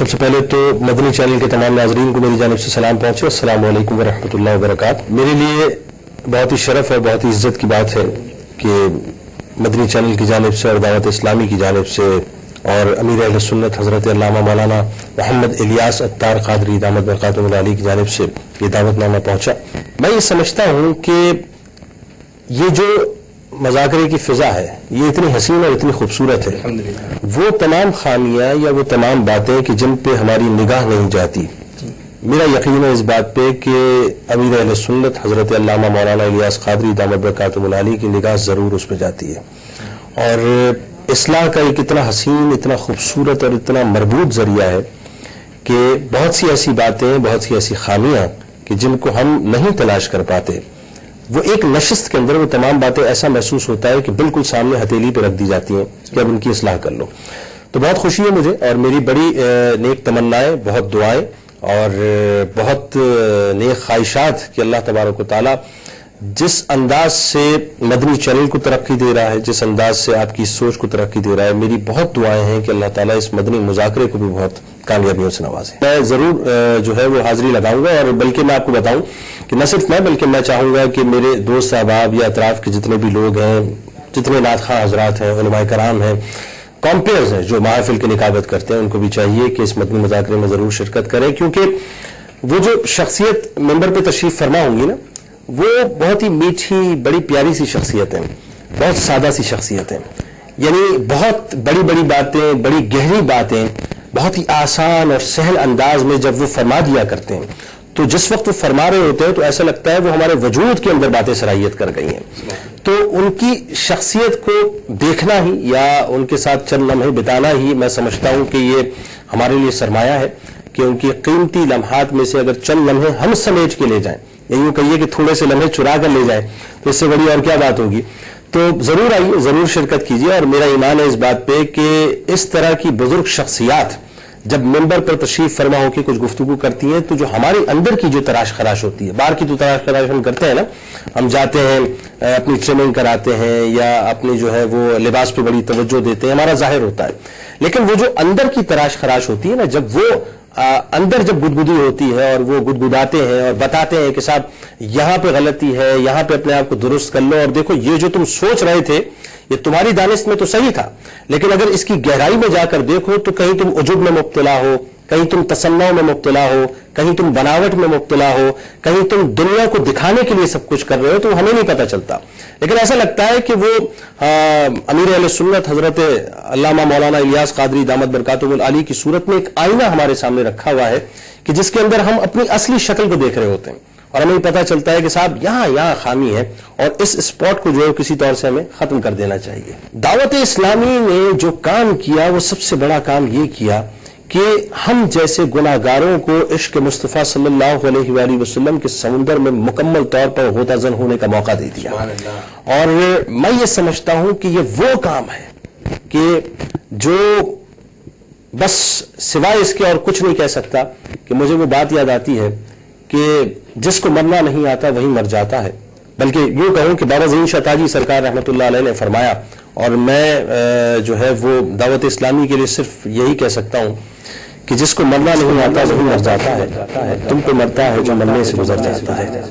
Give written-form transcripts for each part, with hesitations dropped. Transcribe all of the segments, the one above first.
سب سے پہلے تو مدنی چینل کے تمام ناظرین کو میری جانب سے سلام پہنچے. السلام علیکم ورحمۃ اللہ وبرکاتہ. میرے لیے بہت ہی شرف ہے, بہت ہی عزت کی بات ہے کہ مدنی چینل کی جانب سے اور دعوت اسلامی کی جانب سے اور امیر اہل سنت حضرت علامہ مولانا محمد الیاس عطار قادری دامت برکاتہ العالی کی جانب سے یہ دعوت نامہ پہنچا. میں یہ سمجھتا ہوں کہ یہ جو مذاکرے کی فضا ہے یہ اتنی حسین اور اتنی خوبصورت ہے, وہ تمام خامیاں یا وہ تمام باتیں کہ جن پہ ہماری نگاہ نہیں جاتی, میرا یقین ہے اس بات پہ کہ امیر اہل سنت حضرت علامہ مولانا الیاس قادری دامت برکاتہ العالی کی نگاہ ضرور اس پہ جاتی ہے. اور اصلاح کا ایک اتنا حسین, اتنا خوبصورت اور اتنا مربوط ذریعہ ہے کہ بہت سی ایسی باتیں, بہت سی ایسی خامیاں کہ جن کو ہم نہیں تلاش کر پاتے, وہ ایک نشست کے اندر وہ تمام باتیں ایسا محسوس ہوتا ہے کہ بالکل سامنے ہتھیلی پہ رکھ دی جاتی ہیں کہ اب ان کی اصلاح کر لو. تو بہت خوشی ہے مجھے, اور میری بڑی نیک تمنائیں, بہت دعائیں اور بہت نیک خواہشات کہ اللہ تبارک و تعالی جس انداز سے مدنی چینل کو ترقی دے رہا ہے, جس انداز سے آپ کی سوچ کو ترقی دے رہا ہے, میری بہت دعائیں ہیں کہ اللہ تعالیٰ اس مدنی مذاکرے کو بھی بہت کامیابیوں سے نوازے. میں ضرور جو ہے وہ حاضری لگاؤں گا, اور بلکہ میں آپ کو بتاؤں کہ نہ صرف میں بلکہ میں چاہوں گا کہ میرے دوست احباب یا اطراف کے جتنے بھی لوگ ہیں, جتنے نعت خواں حضرات ہیں, علماء کرام ہیں, کمپیئرز ہیں جو محافل کی نقابت کرتے ہیں, ان کو بھی چاہیے کہ اس مدنی مذاکرے میں ضرور شرکت کریں, کیونکہ وہ جو شخصیت ممبر پہ تشریف فرما ہوں گی نا, وہ بہت ہی میٹھی, بڑی پیاری سی شخصیت ہیں, بہت سادہ سی شخصیت ہیں, یعنی بہت بڑی بڑی باتیں, بڑی گہری باتیں بہت ہی آسان اور سہل انداز میں جب وہ فرما دیا کرتے ہیں, تو جس وقت وہ فرما رہے ہوتے ہیں تو ایسا لگتا ہے وہ ہمارے وجود کے اندر باتیں صلاحیت کر گئی ہیں. تو ان کی شخصیت کو دیکھنا ہی یا ان کے ساتھ چند لمحے بتانا ہی میں سمجھتا ہوں کہ یہ ہمارے لیے سرمایہ ہے کہ ان کی قیمتی لمحات میں سے اگر چند لمحے ہم سمیٹ کے لے جائیں, یا یوں کہیے کہ تھوڑے سے لمحے چرا کر لے جائیں, تو اس سے بڑی اور کیا بات ہوگی. تو ضرور آئیے, ضرور شرکت کیجیے, اور میرا ایمان ہے اس بات پہ کہ اس طرح کی بزرگ شخصیات جب ممبر پر تشریف فرما ہو کے کچھ گفتگو کرتی ہیں تو جو ہمارے اندر کی جو تراش خراش ہوتی ہے, باہر کی تو تراش خراش ہم کرتے ہیں نا, ہم جاتے ہیں اپنی ٹریمنگ کراتے ہیں یا اپنی جو ہے وہ لباس پہ بڑی توجہ دیتے ہیں, ہمارا ظاہر ہوتا ہے, لیکن وہ جو اندر کی تراش خراش ہوتی ہے نا, جب وہ اندر جب گدگدی ہوتی ہے اور وہ گدگداتے ہیں اور بتاتے ہیں کہ صاحب یہاں پہ غلطی ہے, یہاں پہ اپنے آپ کو درست کر لو, اور دیکھو یہ جو تم سوچ رہے تھے یہ تمہاری دانست میں تو صحیح تھا, لیکن اگر اس کی گہرائی میں جا کر دیکھو تو کہیں تم عجب میں مبتلا ہو, کہیں تم تصنع میں مبتلا ہو, کہیں تم بناوٹ میں مبتلا ہو, کہیں تم دنیا کو دکھانے کے لیے سب کچھ کر رہے ہو, تو ہمیں نہیں پتہ چلتا. لیکن ایسا لگتا ہے کہ وہ امیر اہل سنت حضرت علامہ مولانا الیاس قادری دامت برکاتہ العالی کی صورت میں ایک آئینہ ہمارے سامنے رکھا ہوا ہے کہ جس کے اندر ہم اپنی اصلی شکل کو دیکھ رہے ہوتے ہیں, اور ہمیں پتہ چلتا ہے کہ صاحب یہاں خامی ہے, اور اس اسپاٹ کو جو ہے کسی طور سے ہمیں ختم کر دینا چاہیے. دعوت اسلامی نے جو کام کیا وہ سب سے بڑا کام یہ کیا کہ ہم جیسے گناہگاروں کو عشق مصطفیٰ صلی اللہ علیہ وآلہ وسلم کے سمندر میں مکمل طور پر غوطہ زن ہونے کا موقع دے دیا. اور میں یہ سمجھتا ہوں کہ یہ وہ کام ہے کہ جو بس سوائے اس کے اور کچھ نہیں کہہ سکتا, کہ مجھے وہ بات یاد آتی ہے کہ جس کو مرنا نہیں آتا وہی مر جاتا ہے. بلکہ یوں کہوں کہ بابا ظہین شاہ تاجی سرکار رحمۃ اللہ علیہ نے فرمایا, اور میں جو ہے وہ دعوت اسلامی کے لیے صرف یہی کہہ سکتا ہوں کہ جس کو مرنا نہیں آتا وہی مر جاتا ہے, تم کو مرتا ہے جو مرنے سے گزر جاتا ہے,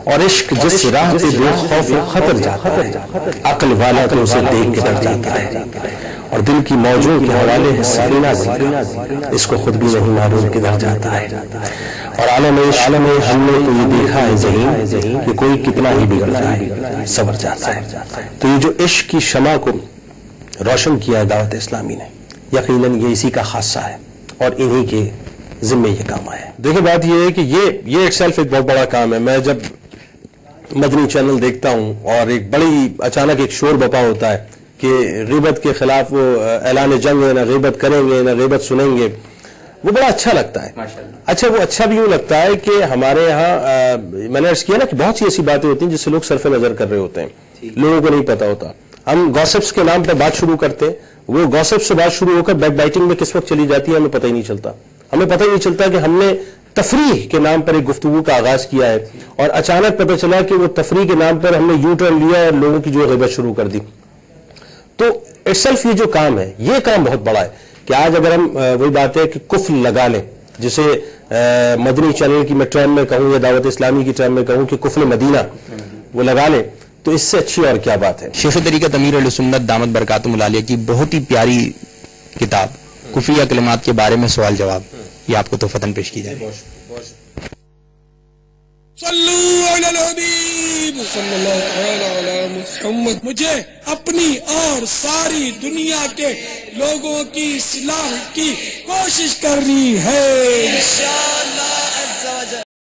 اور عشق جس راہ پہ بے خوف و خطر جاتا ہے, عقل والا تو اسے دیکھ کے ڈر جاتا ہے, اور دل کی موجوں کے حوالے ہے سفینہ سی, اس کو خود بھی نہیں معلوم کدھر جاتا ہے. اور عالم ہم نے تو یہ دیکھا ہے ذہین کہ کوئی کتنا ہی بگڑ جائے صبر جاتا ہے. تو یہ جو عشق کی شمع کو روشن کیا ہے دعوت اسلامی نے, یقیناً یہ اسی کا خاصہ ہے اور انہی کے ذمے یہ کام آیا ہے. دیکھیں بات یہ ہے کہ یہ ایک سیلف ایک بہت بڑا کام ہے. میں جب مدنی چینل دیکھتا ہوں اور ایک بڑی اچانک ایک شور بپا ہوتا ہے کہ غیبت کے خلاف وہ اعلان جنگ ہے, نہ غیبت کریں گے نہ غیبت سنیں گے, وہ بڑا اچھا لگتا ہے. اچھا وہ اچھا بھی یوں لگتا ہے کہ ہمارے ہاں میں نے عرض کیا نا کہ بہت سی ایسی باتیں ہوتی ہیں جس سے لوگ صرف نظر کر رہے ہوتے ہیں, لوگوں کو نہیں پتا ہوتا. ہم گوسپس کے نام پر بات شروع کرتے ہیں, وہ گوسپ سے بات شروع ہو کر بیک بائٹنگ میں کس وقت چلی جاتی ہے ہمیں پتہ ہی نہیں چلتا. ہمیں پتہ ہی نہیں چلتا کہ ہم نے تفریح کے نام پر ایک گفتگو کا آغاز کیا ہے اور اچانک پتہ چلا کہ وہ تفریح کے نام پر ہم نے یو ٹرن لیا اور لوگوں کی جو غیبت شروع کر دی. تو اٹسیلف یہ جو کام ہے یہ کام بہت بڑا ہے کہ آج اگر ہم وہی بات ہے کہ کفر لگا لیں، جسے مدنی چینل کی میں ٹرم میں کہوں یا دعوت اسلامی کی ٹرم میں کہوں کہ کفر مدینہ وہ لگا لیں، تو اس سے اچھی اور کیا بات ہے؟ شیخ طریقت امیر اہل سنت دامت برکاتہم العالیہ کی بہت ہی پیاری کتاب کفریہ کلمات کے بارے میں سوال جواب، یہ آپ کو تحفتاً پیش کی جائے۔ صلو علی الحبیب صلی اللہ تعالی علی محمد۔ مجھے اپنی اور ساری دنیا کے لوگوں کی اصلاح کی کوشش کرنی ہے۔